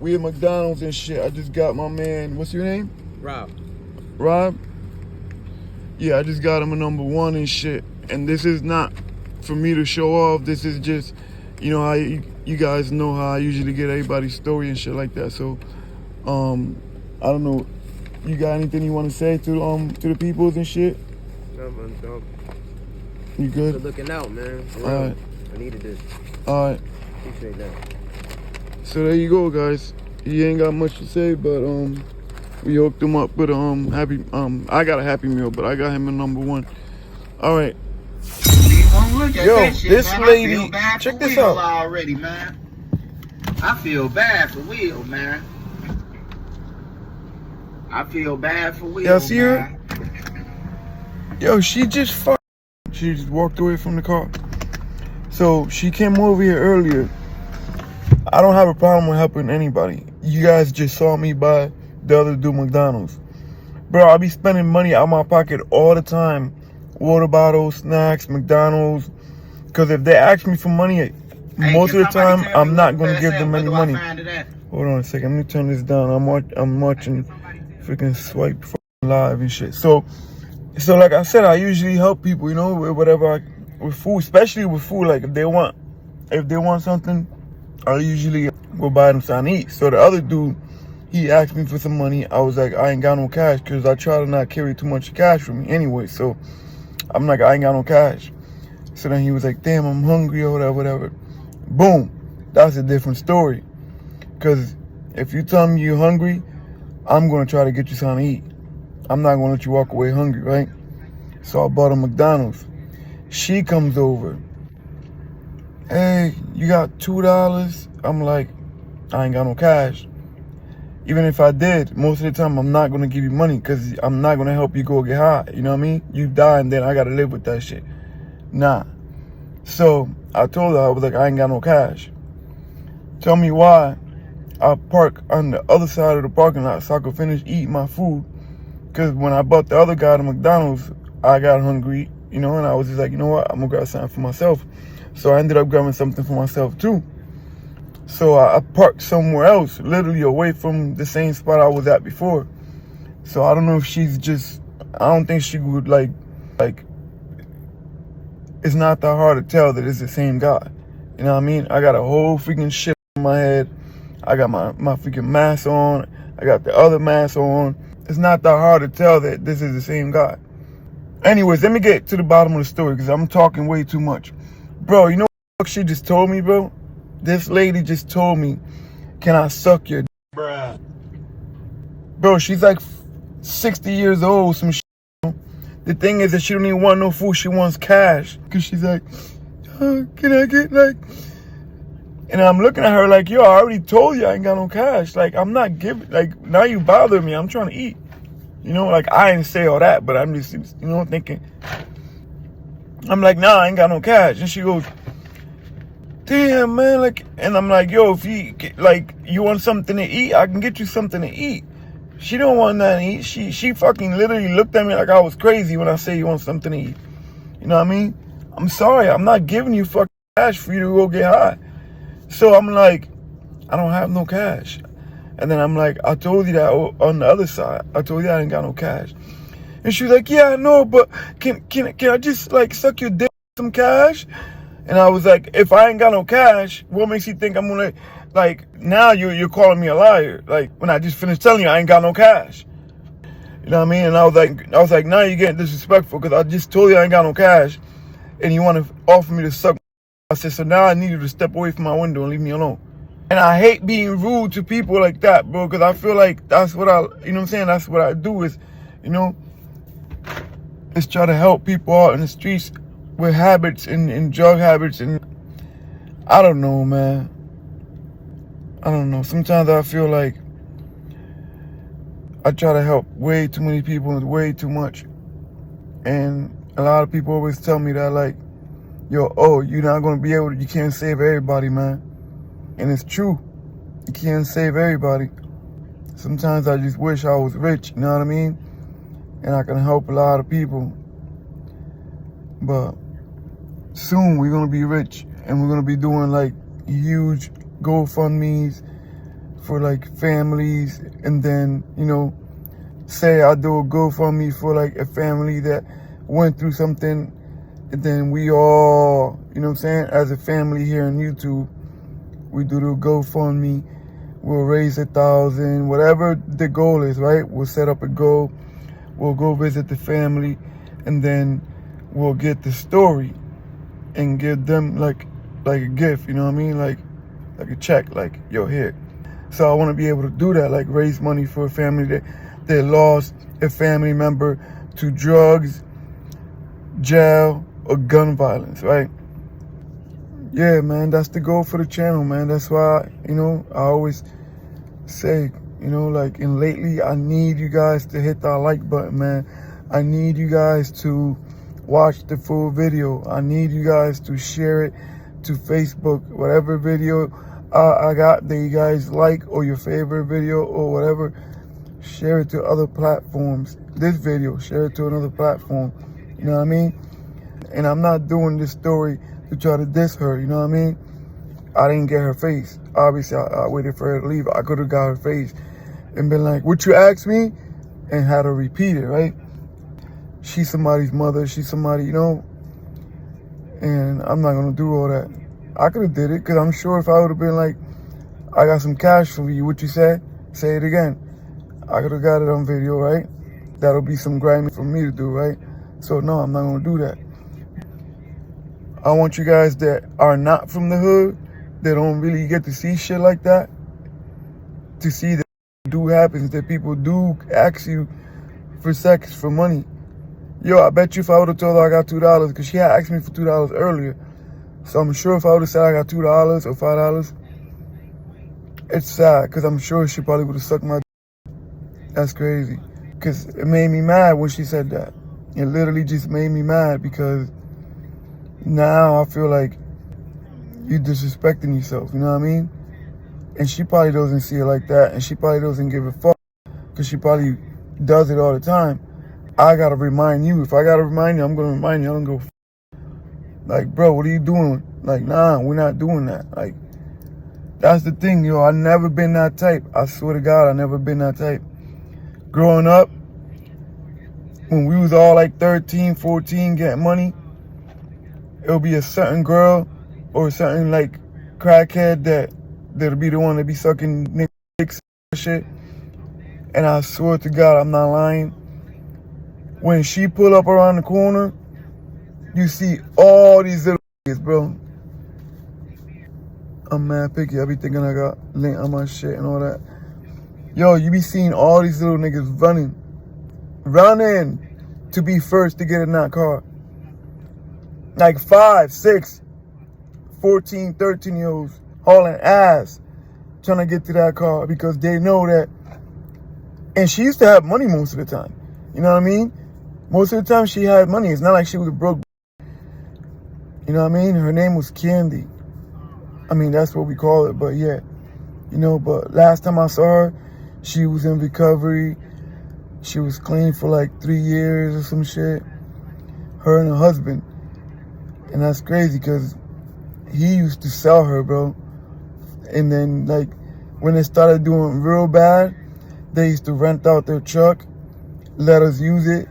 We at McDonald's and shit. I just got my man, what's your name? Rob. Rob? Yeah, I just got him a #1 and shit. And this is not for me to show off. This is just, you know, how you guys know how I usually get everybody's story and shit like that. So, I don't know. You got anything you want to say to the peoples and shit? No, man, no. You good? Good looking out, man. All right. I needed this. All right. Appreciate that. So there you go, guys. He ain't got much to say, but we hooked him up with happy I got a Happy Meal, but I got him a #1. All right. Yo, this lady, check this out. Already, man. I feel bad for Will, man. I feel bad for Will. Y'all see her? Yo, she just walked away from the car. So she came over here earlier. I don't have a problem with helping anybody. You guys just saw me buy the other dude McDonald's. Bro, I be spending money out of my pocket all the time. Water bottles, snacks, McDonald's. Because if they ask me for money, most of the time, I'm not going to give them any money. Hold on a second. Let me turn this down. I'm watching freaking Swipe Live and shit. So like I said, I usually help people, you know, with whatever with food, especially with food. Like if they want something, I usually go buy them something to eat. So the other dude, he asked me for some money. I was like, I ain't got no cash, because I try to not carry too much cash with me anyway. So I'm like, I ain't got no cash. So then he was like, damn, I'm hungry or whatever. Boom. That's a different story. Because if you tell me you're hungry, I'm going to try to get you something to eat. I'm not going to let you walk away hungry, right? So I bought a McDonald's. She comes over. Hey, you got $2? I'm like, I ain't got no cash. Even if I did, most of the time I'm not going to give you money, because I'm not going to help you go get high. You know what I mean? You die and then I got to live with that shit. Nah. So I told her, I was like, I ain't got no cash. Tell me why I park on the other side of the parking lot so I could finish eating my food. Because when I bought the other guy to McDonald's, I got hungry, you know, and I was just like, you know what, I'm going to grab something for myself. So I ended up grabbing something for myself too. So I parked somewhere else, literally away from the same spot I was at before. So I don't know if she's just, I don't think she would like, it's not that hard to tell that it's the same guy. You know what I mean? I got a whole freaking shit on my head. I got my freaking mask on. I got the other mask on. It's not that hard to tell that this is the same guy. Anyways, let me get to the bottom of the story, because I'm talking way too much. Bro, you know what she just told me, bro? This lady just told me, can I suck your dick? Bruh. Bro, she's like 60 years old, some shit. The thing is that she don't even want no food, she wants cash. Because she's like, can I get like... And I'm looking at her like, yo, I already told you I ain't got no cash. Like, I'm not giving, like, now you bother me. I'm trying to eat. You know, like, I didn't say all that, but I'm just, you know, thinking. I'm like, nah, I ain't got no cash. And she goes, damn, man, like, and I'm like, yo, if you, like, you want something to eat, I can get you something to eat. She don't want nothing to eat. She fucking literally looked at me like I was crazy when I say you want something to eat. You know what I mean? I'm sorry, I'm not giving you fucking cash for you to go get high. So I'm like, I don't have no cash. And then I'm like, I told you that on the other side. I told you I ain't got no cash. And she was like, yeah, I know, but can I just like suck your dick with some cash? And I was like, if I ain't got no cash, what makes you think I'm gonna, like, now you're calling me a liar? Like, when I just finished telling you I ain't got no cash. You know what I mean? And I was like, now you're getting disrespectful, because I just told you I ain't got no cash, and you want to offer me to suck. I said, so now I need you to step away from my window and leave me alone. And I hate being rude to people like that, bro, because I feel like that's what you know what I'm saying? That's what I do is, you know, is try to help people out in the streets with habits and drug habits. And I don't know, man. I don't know. Sometimes I feel like I try to help way too many people and way too much. And a lot of people always tell me that, like, yo, oh, you're not going to be able to, you can't save everybody, man. And it's true. You can't save everybody. Sometimes I just wish I was rich, you know what I mean? And I can help a lot of people. But soon we're going to be rich, and we're going to be doing like huge GoFundMes for like families, and then, you know, say I do a GoFundMe for like a family that went through something, and then we all, you know what I'm saying, as a family here on YouTube, we do the GoFundMe, we'll raise 1,000, whatever the goal is, right? We'll set up a goal, we'll go visit the family, and then we'll get the story and give them like a gift, you know what I mean? Like a check, like, yo, here. So I want to be able to do that, like raise money for a family that lost a family member to drugs, jail, or gun violence, right? Yeah, man, that's the goal for the channel, man. That's why, you know, I always say, you know, like, and lately I need you guys to hit that like button, man. I need you guys to watch the full video. I need you guys to share it to Facebook, whatever video I got that you guys like, or your favorite video or whatever. Share it to other platforms. This video, share it to another platform. You know what I mean? And I'm not doing this story to try to diss her, you know what I mean? I didn't get her face. Obviously, I waited for her to leave. I could have got her face and been like, what you asked me? And had her repeat it, right? She's somebody's mother. She's somebody, you know? And I'm not going to do all that. I could have did it, because I'm sure if I would have been like, I got some cash for you, what you said? Say it again. I could have got it on video, right? That'll be some grimy for me to do, right? So no, I'm not going to do that. I want you guys that are not from the hood, that don't really get to see shit like that, to see that do happens, that people do ask you for sex, for money. Yo, I bet you if I would have told her I got $2, because she had asked me for $2 earlier. So I'm sure if I would have said I got $2 or $5, it's sad, because I'm sure she probably would have sucked my dick. That's crazy. Because it made me mad when she said that. It literally just made me mad, because now I feel like you disrespecting yourself, you know what I mean? And she probably doesn't see it like that, and she probably doesn't give a fuck, because she probably does it all the time. I gotta remind you. If I gotta remind you, I'm gonna remind you. I don't go, like, bro, what are you doing? Like, nah, we're not doing that. Like, that's the thing, yo. I never been that type. I swear to God, I never been that type. Growing up, when we was all like 13, 14, getting money, it'll be a certain girl or a certain like crackhead that'll be the one that be sucking niggas' dicks and shit. And I swear to God, I'm not lying. When she pull up around the corner, you see all these little niggas, bro. I'm mad picky. I be thinking I got lint on my shit and all that. Yo, you be seeing all these little niggas running to be first to get in that car. Like 5, 6, 14, 13-year-olds hauling ass trying to get to that car, because they know that. And she used to have money most of the time. You know what I mean? Most of the time she had money. It's not like she was broke. You know what I mean? Her name was Candy. I mean, that's what we call it, but yeah. You know, but last time I saw her, she was in recovery. She was clean for like 3 years or some shit. Her and her husband. And that's crazy, because he used to sell her, bro. And then, like, when it started doing real bad, they used to rent out their truck, let us use it.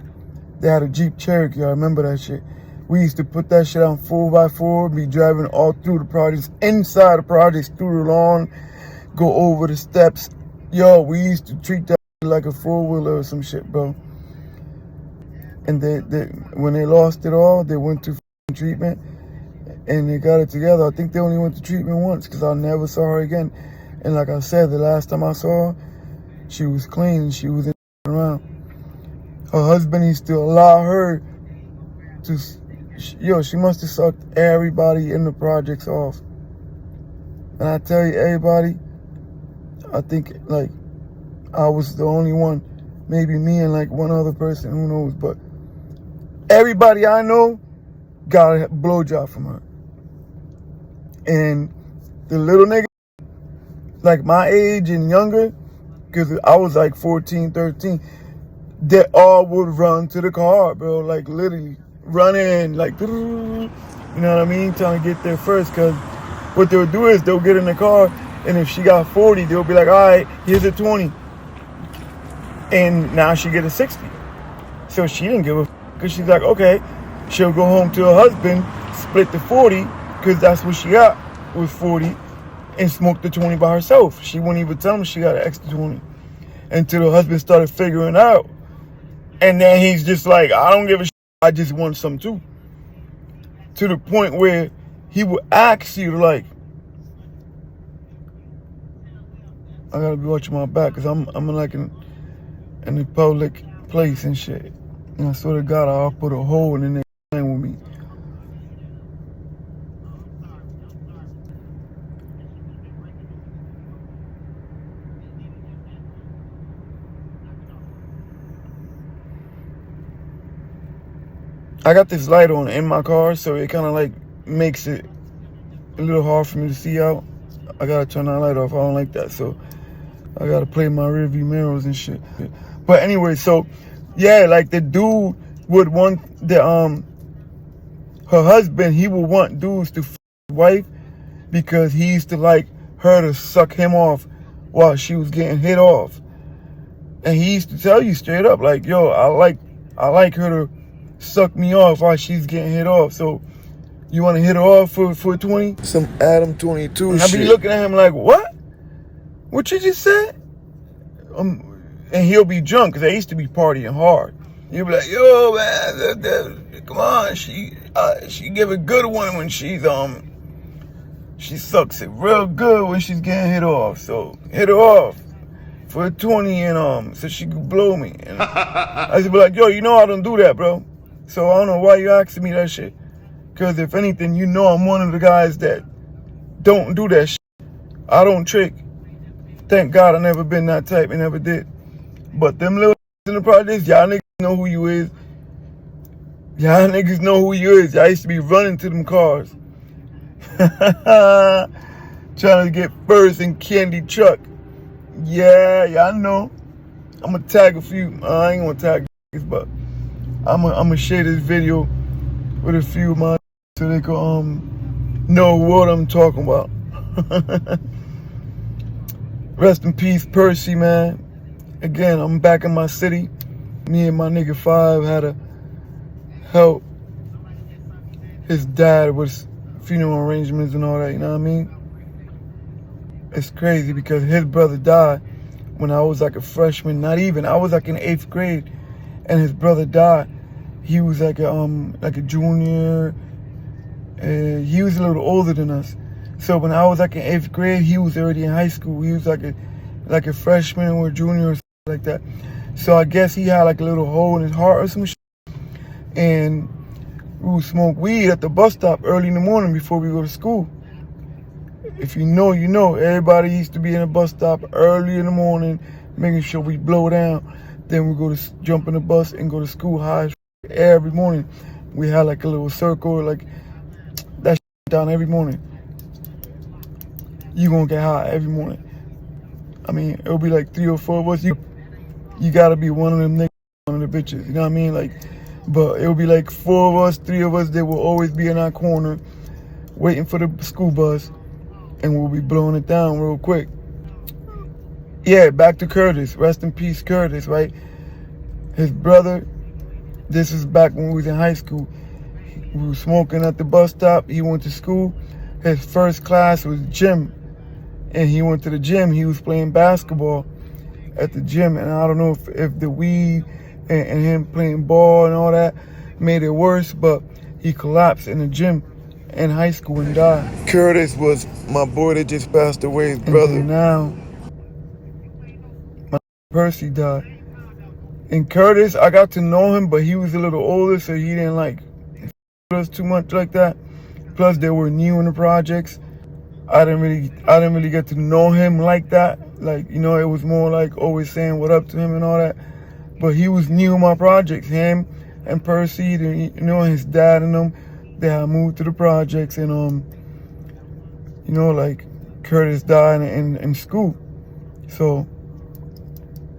They had a Jeep Cherokee, I remember that shit. We used to put that shit on 4x4, be driving all through the projects, inside the projects, through the lawn, go over the steps. Yo, we used to treat that like a 4-wheeler or some shit, bro. And they when they lost it all, they went to treatment, and they got it together. I think they only went to treatment once, because I never saw her again. And like I said, the last time I saw her, she was clean. She was around. Her husband used to allow her to, yo, she must have sucked everybody in the projects off. And I tell you, everybody, I think, like, I was the only one, maybe me and like one other person, who knows, but everybody I know got a blowjob from her. And the little nigga, like my age and younger, because I was like 14, 13, they all would run to the car, bro, like literally running, like, you know what I mean, trying to get there first, because what they'll do is they'll get in the car And if she got 40, they'll be like, all right, here's a 20. And now she get a 60. So she didn't give a because she's like, okay, she'll go home to her husband, split the 40, because that's what she got was 40, and smoke the 20 by herself. She wouldn't even tell him she got an extra 20 until the husband started figuring out. And then he's just like, I don't give a shit, I just want some too. To the point where he would ask you, like, I gotta be watching my back because I'm like in a public place and shit. And I swear to God, I'll put a hole in there with me. I got this light on in my car, so it kind of like makes it a little hard for me to see out. I gotta turn that light off. I don't like that, so I gotta play my rearview mirrors and shit. But anyway, so yeah, like the dude would want her husband. He would want dudes to f his wife because he used to like her to suck him off while she was getting hit off. And he used to tell you straight up, like, yo, I like her to suck me off while she's getting hit off. So you want to hit her off for 20? Some Adam 22 and I be looking at him like, what? What you just said? And he'll be drunk because I used to be partying hard. He'll be like, yo, man, come on. She give a good one when she sucks it real good when she's getting hit off. So hit her off for a 20 and so she could blow me. And I used to be like, yo, you know I don't do that, bro. So I don't know why you asking me that shit. Because if anything, you know I'm one of the guys that don't do that shit. I don't trick. Thank God I never been that type and never did. But them little in the projects, y'all niggas know who you is. Y'all niggas know who you is. Y'all used to be running to them cars. Trying to get first in candy truck. Yeah, y'all know. I'm going to tag a few. I ain't going to tag niggas, but I'm going to share this video with a few of my so they can know what I'm talking about. Rest in peace, Percy, man. Again, I'm back in my city. Me and my nigga 5 had to help his dad with funeral arrangements and all that, you know what I mean? It's crazy because his brother died when I was like a freshman, not even. I was like in 8th grade and his brother died. He was like a junior. He was a little older than us. So when I was like in 8th grade, he was already in high school. He was like a freshman or a junior or something like that. So I guess he had like a little hole in his heart or some shit. And we would smoke weed at the bus stop early in the morning before we go to school. If you know, you know. Everybody used to be in a bus stop early in the morning, making sure we blow down. Then we go to jump in the bus and go to school high as every morning. We had like a little circle, like that shit down every morning. You gonna get high every morning. I mean, it'll be like 3 or 4 of us. You gotta be one of them niggas, one of the bitches. You know what I mean? Like, but it'll be like 4 of us, 3 of us. They will always be in our corner, waiting for the school bus, and we'll be blowing it down real quick. Yeah, back to Curtis. Rest in peace, Curtis. Right? His brother. This is back when we was in high school. We were smoking at the bus stop. He went to school. His first class was gym. And he went to the gym. He was playing basketball at the gym. And I don't know if the weed and him playing ball and all that made it worse, but he collapsed in the gym in high school and died. Curtis was my boy that just passed away, his brother. And now, my Percy died. And Curtis, I got to know him, but he was a little older, so he didn't like us too much like that. Plus, they were new in the projects. I didn't really get to know him like that. Like, you know, it was more like always saying what up to him and all that. But he was new in my projects. Him and Percy, you know, his dad and them, they had moved to the projects. And, you know, like Curtis died in school. So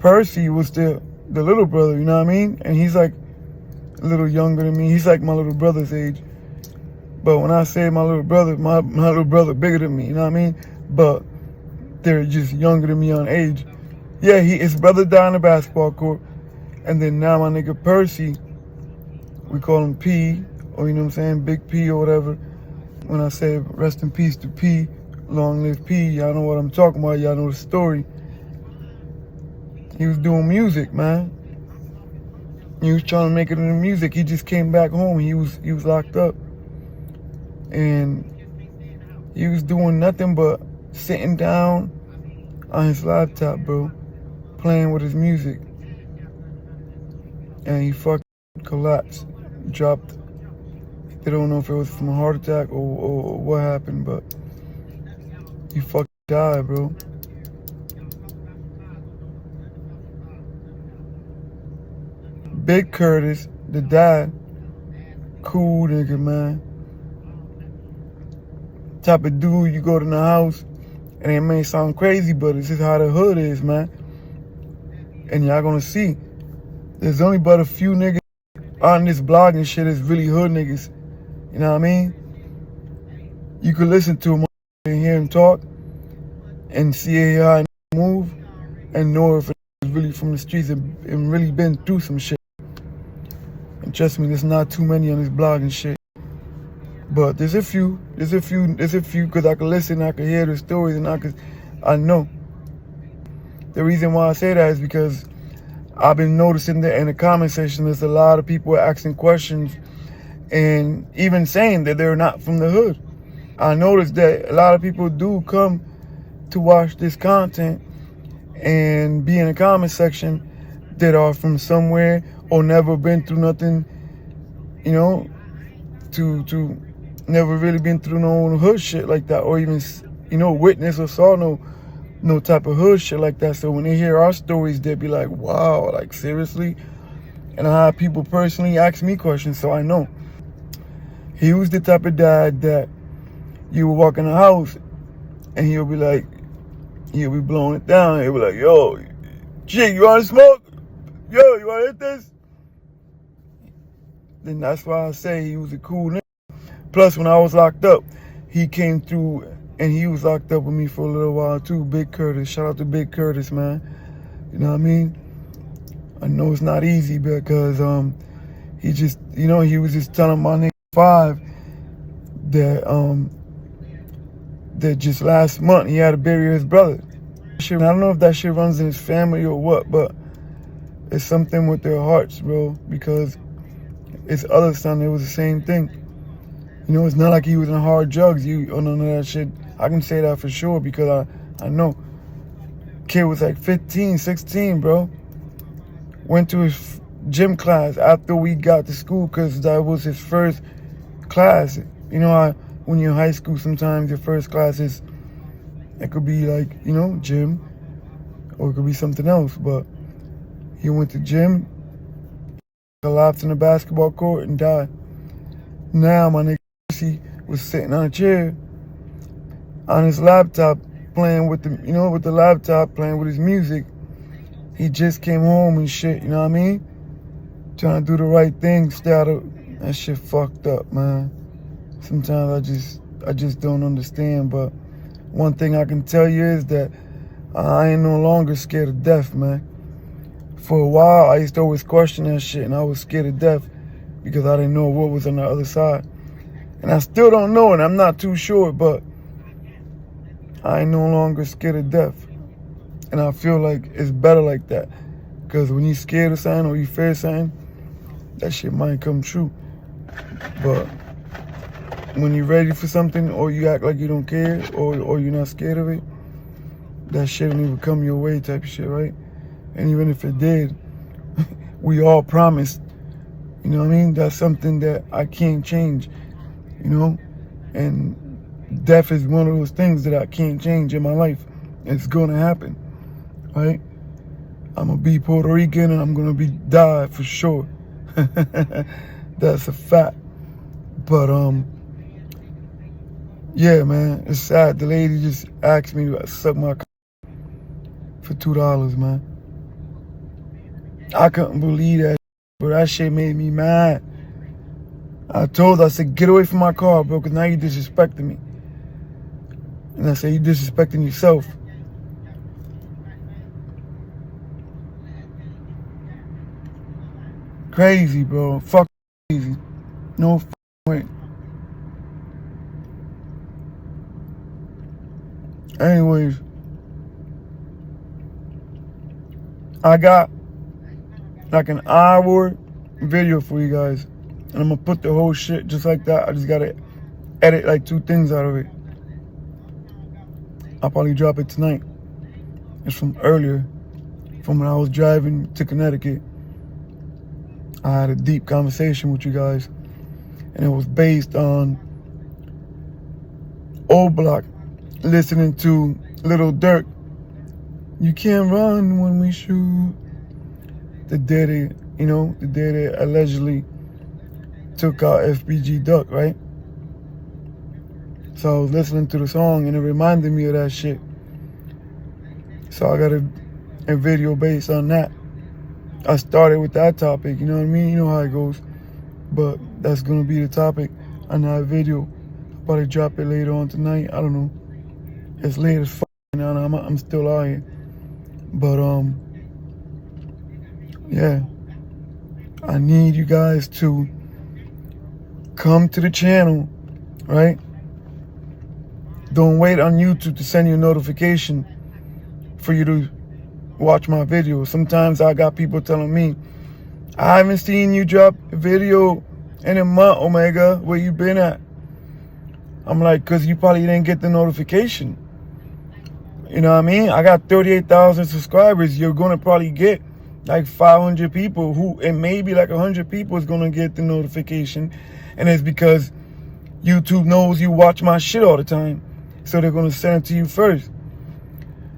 Percy was the little brother, you know what I mean? And he's like a little younger than me. He's like my little brother's age. But when I say my little brother bigger than me, you know what I mean? But they're just younger than me on age. Yeah, his brother died on the basketball court. And then now my nigga Percy, we call him P, or you know what I'm saying, Big P or whatever. When I say rest in peace to P, long live P, y'all know what I'm talking about, y'all know the story. He was doing music, man. He was trying to make it in the music. He just came back home. He was locked up. And he was doing nothing but sitting down on his laptop, bro, playing with his music. And he fucking collapsed, dropped. They don't know if it was from a heart attack or what happened, but he fucking died, bro. Big Curtis, the dad, cool nigga, man. Type of dude you go to the house, and it may sound crazy, but it's just how the hood is, man. And y'all gonna see, there's only but a few niggas on this blog and shit is really hood niggas. You know what I mean? You could listen to him and hear him talk and see how he move and know if it's really from the streets and really been through some shit. And trust me, there's not too many on this blog and shit. But there's a few, because I can listen, I can hear the stories, and I know. The reason why I say that is because I've been noticing that in the comment section, there's a lot of people asking questions and even saying that they're not from the hood. I noticed that a lot of people do come to watch this content and be in the comment section that are from somewhere or never been through nothing, you know, to never really been through no hood shit like that, or even, you know, witness or saw no type of hood shit like that. So when they hear our stories, they'll be like, wow, like seriously? And I have people personally ask me questions, so I know. He was the type of dad that you would walk in the house and he'll be blowing it down. He'll be like, yo, chick, you want to smoke? Yo, you want to hit this? Then that's why I say he was a cool nigga. Plus, when I was locked up, he came through and he was locked up with me for a little while too. Big Curtis. Shout out to Big Curtis, man. You know what I mean? I know it's not easy because he just, you know, he was just telling my nigga 5 that just last month he had to bury his brother. I don't know if that shit runs in his family or what, but it's something with their hearts, bro, because his other son, it was the same thing. You know, it's not like he was on hard drugs, or none of that shit. I can say that for sure because I know. Kid was like 15, 16, bro. Went to his gym class after we got to school because that was his first class. You know, when you're in high school, sometimes your first class it could be like, you know, gym, or it could be something else. But he went to gym, collapsed in the basketball court, and died. Now my nigga was sitting on a chair on his laptop playing with the laptop, playing with his music. He just came home and shit, you know what I mean? Trying to do the right thing, stay out of that shit fucked up, man. Sometimes I just don't understand, but one thing I can tell you is that I ain't no longer scared of death, man. For a while, I used to always question that shit, and I was scared of death because I didn't know what was on the other side. And I still don't know, and I'm not too sure, but I ain't no longer scared of death. And I feel like it's better like that. Because when you're scared of something or you fear something, that shit might come true. But when you're ready for something, or you act like you don't care, or you're not scared of it, that shit don't even come your way type of shit, right? And even if it did, we all promised, you know what I mean? That's something that I can't change, you know? And death is one of those things that I can't change in my life. It's gonna happen, right? I'm gonna be Puerto Rican and I'm gonna die for sure. That's a fact. But yeah, man, it's sad. The lady just asked me to suck my for $2, man. I couldn't believe that, but that shit made me mad. I told her, I said, get away from my car, bro, because now you disrespecting me. And I said, you disrespecting yourself. Crazy, bro. Fuck crazy. No way. Anyways, I got like an hour video for you guys. And I'm gonna put the whole shit just like that. I just gotta edit like 2 things out of it. I'll probably drop it tonight. It's from earlier, from when I was driving to Connecticut. I had a deep conversation with you guys, and it was based on Old Block listening to Little Dirk. You can't run when we shoot. The day they allegedly took out FBG Duck, right? So I was listening to the song and it reminded me of that shit. So I got a video based on that. I started with that topic, you know what I mean? You know how it goes. But that's gonna be the topic on that video. I'll probably drop it later on tonight. I don't know. It's late as fuck now. I'm still out here. But yeah. I need you guys to come to the channel, right? Don't wait on YouTube to send you a notification for you to watch my videos. Sometimes I got people telling me, I haven't seen you drop a video in a month, Omega. Where you been at? I'm like, because you probably didn't get the notification. You know what I mean? I got 38,000 subscribers. You're going to probably get like 500 people who, and maybe like 100 people is going to get the notification. And it's because YouTube knows you watch my shit all the time. So they're going to send it to you first.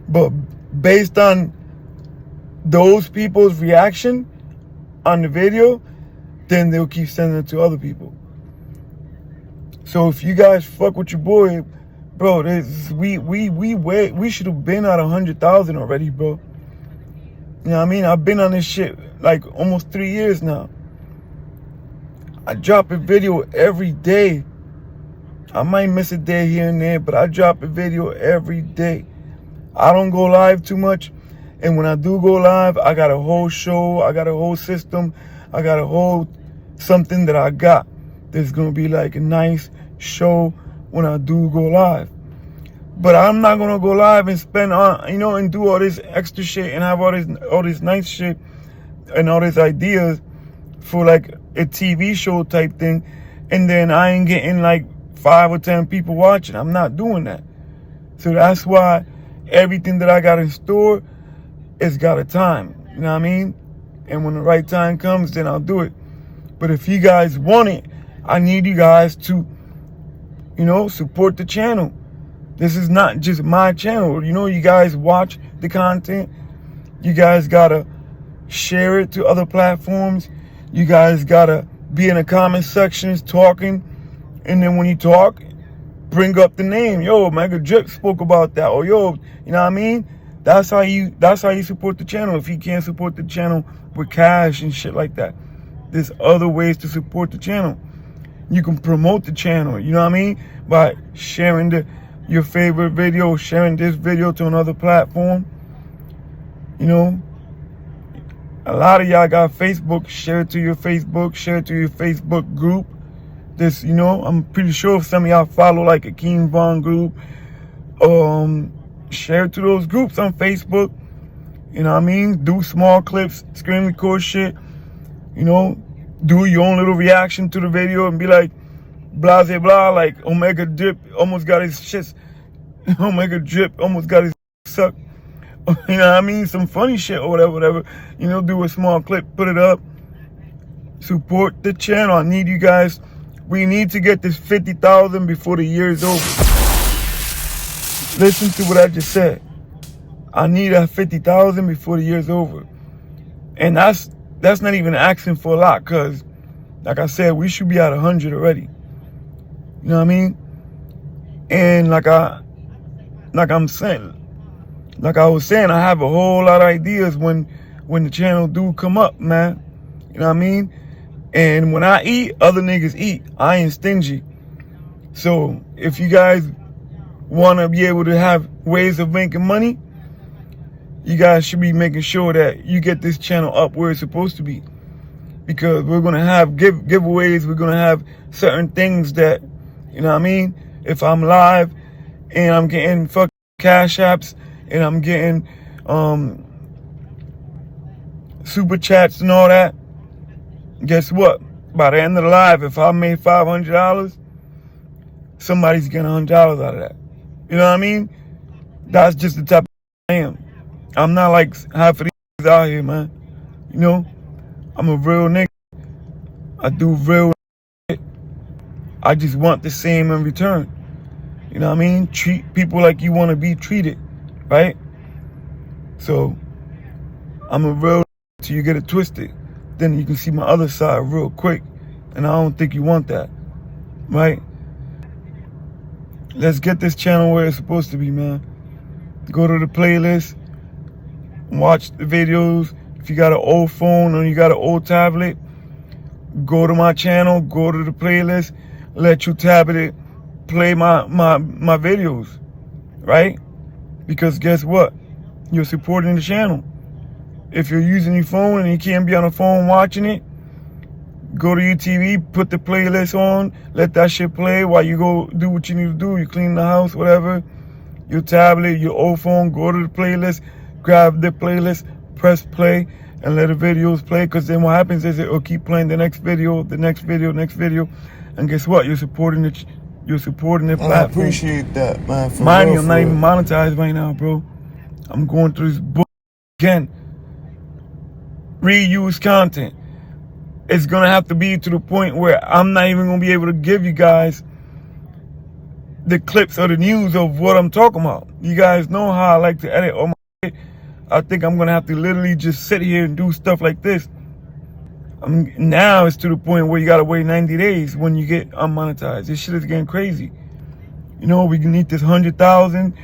But based on those people's reaction on the video, then they'll keep sending it to other people. So if you guys fuck with your boy, bro, we should have been at 100,000 already, bro. You know what I mean? I've been on this shit like almost 3 years now. I drop a video every day. I might miss a day here and there, but I drop a video every day. I don't go live too much. And when I do go live, I got a whole show. I got a whole system. I got a whole something that I got. There's going to be like a nice show when I do go live. But I'm not going to go live and spend on, and do all this extra shit and have all this nice shit and all these ideas for like a TV show type thing. And then I ain't getting like 5 or 10 people watching. I'm not doing that. So that's why everything that I got in store, it's got a time. You know what I mean? And when the right time comes, then I'll do it. But if you guys want it, I need you guys to, support the channel. This is not just my channel. You guys watch the content. You guys gotta share it to other platforms. You guys gotta be in the comment sections talking. And then when you talk, bring up the name. Yo, Omegadrip spoke about that. Or yo, you know what I mean? That's how you support the channel. If you can't support the channel with cash and shit like that, there's other ways to support the channel. You can promote the channel, you know what I mean? By sharing your favorite video, sharing this video to another platform. A lot of y'all got Facebook. Share it to your Facebook. Share it to your Facebook group. I'm pretty sure some of y'all follow like a King Von group. Share it to those groups on Facebook. You know what I mean? Do small clips, screen record shit. Do your own little reaction to the video and be like, blah, blah, blah, like Omegadrip almost got his shit. Omegadrip almost got his sucked. You know what I mean? Some funny shit or whatever. Do a small clip, put it up. Support the channel. I need you guys. We need to get this 50,000 before the year is over. Listen to what I just said. I need that 50,000 before the year is over. And that's not even asking for a lot, because, like I said, we should be at 100 already. You know what I mean? And like I was saying, I have a whole lot of ideas when the channel do come up, man. You know what I mean? And when I eat, other niggas eat. I ain't stingy. So if you guys want to be able to have ways of making money, you guys should be making sure that you get this channel up where it's supposed to be. because we're gonna have giveaways. We're gonna have certain things that, you know what I mean? If I'm live and I'm getting fucking cash apps and I'm getting super chats and all that, guess what? By the end of the live, if I made $500, somebody's getting $100 out of that. You know what I mean? That's just the type of I am. I'm not like half of these out here, man. You know? I'm a real nigga. I do real shit. I just want the same in return. You know what I mean? Treat people like you want to be treated, right? So, I'm a real nigga till you get it twisted. Then you can see my other side real quick. And I don't think you want that, right? Let's get this channel where it's supposed to be, man. Go to the playlist, watch the videos. If you got an old phone or you got an old tablet, go to my channel, go to the playlist, let your tablet play my videos, right? Because guess what? You're supporting the channel. If you're using your phone and you can't be on the phone watching it, go to your TV, put the playlist on, let that shit play while you go do what you need to do. You clean the house, whatever. Your tablet, your old phone, go to the playlist, grab the playlist, press play, and let the videos play. Because then what happens is it'll keep playing the next video, the next video, next video. And guess what? You're supporting the platform. I appreciate that, man. Mind you, I'm not even monetized right now, bro. I'm going through this book again. Reuse content. It's gonna have to be to the point where I'm not even gonna be able to give you guys the clips or the news of what I'm talking about. You guys know how I like to edit all my shit. I think I'm gonna have to literally just sit here and do stuff like this. Now it's to the point where you gotta wait 90 days when you get unmonetized. This shit is getting crazy. You know, we need this 100,000,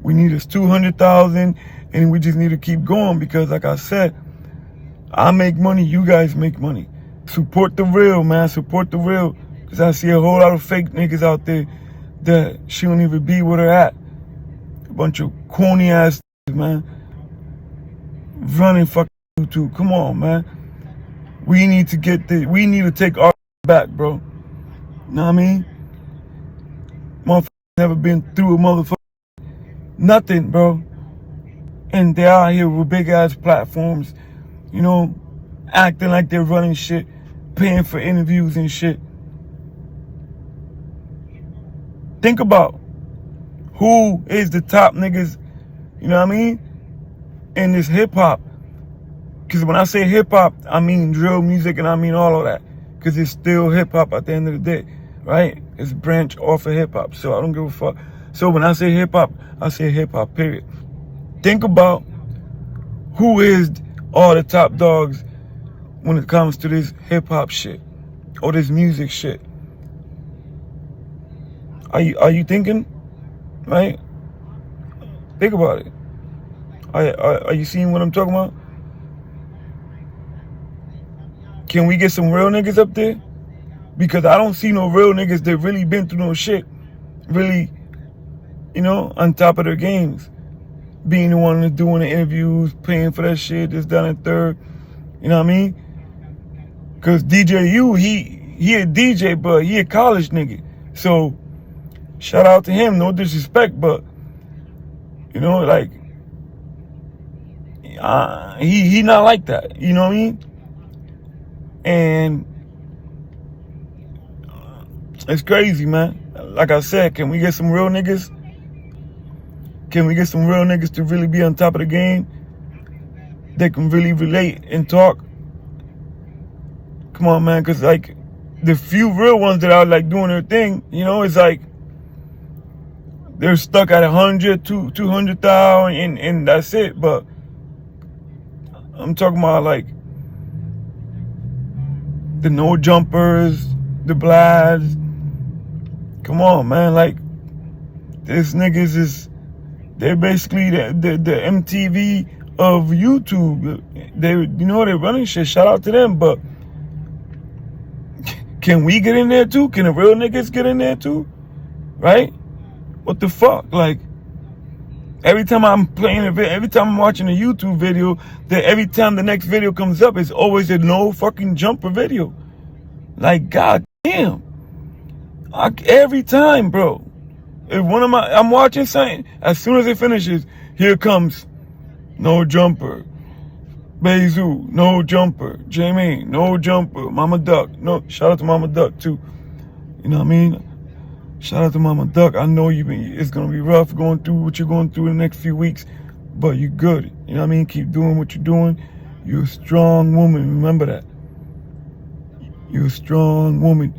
we need this 200,000, and we just need to keep going because, like I said, I make money, you guys make money. Support the real, man. Support the real. Because I see a whole lot of fake niggas out there that she don't even be where they're at. A bunch of corny ass man. Running fucking YouTube. Come on, man. We need to take our back, bro. You know what I mean? Motherfuckers never been through a motherfucker. Nothing, bro. And they out here with big ass platforms, you know, acting like they're running shit, paying for interviews and shit. Think about who is the top niggas, you know what I mean, in this hip hop. Because when I say hip hop, I mean drill music and I mean all of that. Because it's still hip hop at the end of the day, right? It's branched off of hip hop, so I don't give a fuck. So when I say hip hop, I say hip hop, period. Think about who is all the top dogs when it comes to this hip hop shit or this music shit. Are you thinking? Right? Think about it. Are you seeing what I'm talking about? Can we get some real niggas up there? Because I don't see no real niggas that really been through no shit. Really, you know, on top of their games. Being the one that's doing the interviews, paying for that shit, this, that, and third. You know what I mean? Because DJ U, he a DJ, but he a college nigga. So, shout out to him, no disrespect, but, you know, like, he not like that, you know what I mean? And it's crazy, man. Like I said, can we get some real niggas? Can we get some real niggas to really be on top of the game? They can really relate and talk. Come on, man, because, like, the few real ones that are, like, doing their thing, you know, it's like they're stuck at 100, 200,000, and that's it. But I'm talking about, like, the no jumpers, the Blads. Come on, man, like, this niggas is, they're basically the MTV of YouTube. They, you know, they're running shit. Shout out to them, but can we get in there too? Can the real niggas get in there too? Right? What the fuck? Like, Every time I'm playing a video, every time I'm watching a YouTube video, that every time the next video comes up, it's always a no fucking jumper video. Like, god damn. Every time, bro. If I'm watching something, as soon as it finishes, here comes no jumper. Bezu, no jumper. Jamie, no jumper. Mama Duck, no. Shout out to Mama Duck too. You know what I mean? Shout out to Mama Duck. I know it's gonna be rough going through what you're going through in the next few weeks, but you're good. You know what I mean? Keep doing what you're doing. You're a strong woman. Remember that. You're a strong woman.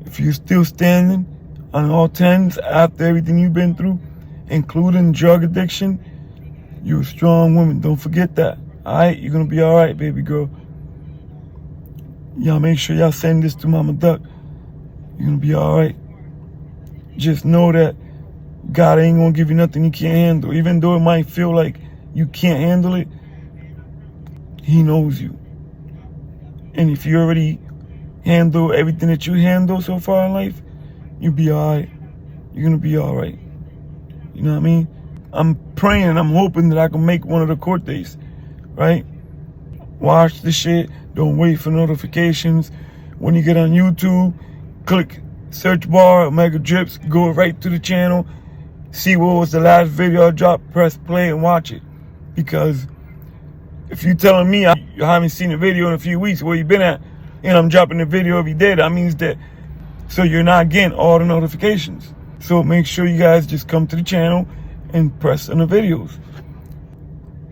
If you're still standing on all 10s after everything you've been through, including drug addiction, you're a strong woman. Don't forget that. Alright? You're gonna be alright, baby girl. Y'all make sure y'all send this to Mama Duck. You're gonna be alright. Just know that God ain't gonna give you nothing you can't handle. Even though it might feel like you can't handle it, He knows you. And if you already handle everything that you handle so far in life, you'll be alright. You're gonna be alright. You know what I mean? I'm praying and I'm hoping that I can make one of the court dates, right? Watch the shit. Don't wait for notifications. When you get on YouTube, click search bar, omegadrips, go right to the channel, see what was the last video I dropped, press play and watch it. Because if you're telling me I haven't seen a video in a few weeks, where you been at, and I'm dropping a video every day, that means that, so you're not getting all the notifications. So make sure you guys just come to the channel and press on the videos.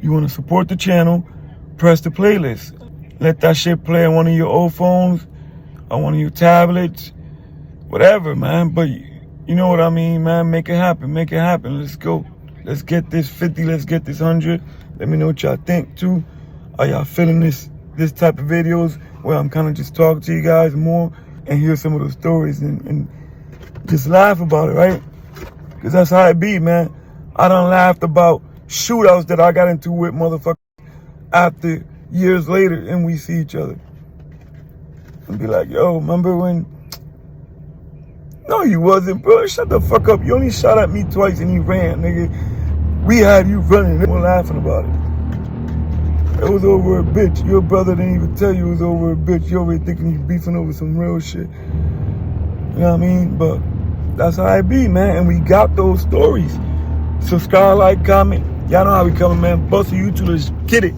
You want to support the channel, press the playlist. Let that shit play on one of your old phones, on one of your tablets, whatever, man. But you know what I mean, man. Make it happen. Make it happen. Let's go. Let's get this 50. Let's get this 100. Let me know what y'all think, too. Are y'all feeling this type of videos where I'm kind of just talking to you guys more and hear some of those stories and just laugh about it, right? Because that's how it be, man. I done laughed about shootouts that I got into with motherfuckers after years later and we see each other. And be like, yo, remember when... No, you wasn't, bro. Shut the fuck up. You only shot at me twice and you ran, nigga. We had you running and we're laughing about it. It was over a bitch. Your brother didn't even tell you it was over a bitch. You over here thinking you beefing over some real shit. You know what I mean? But that's how I be, man. And we got those stories. Subscribe, like, comment. Y'all know how we coming, man. Bust a YouTube, let's get it.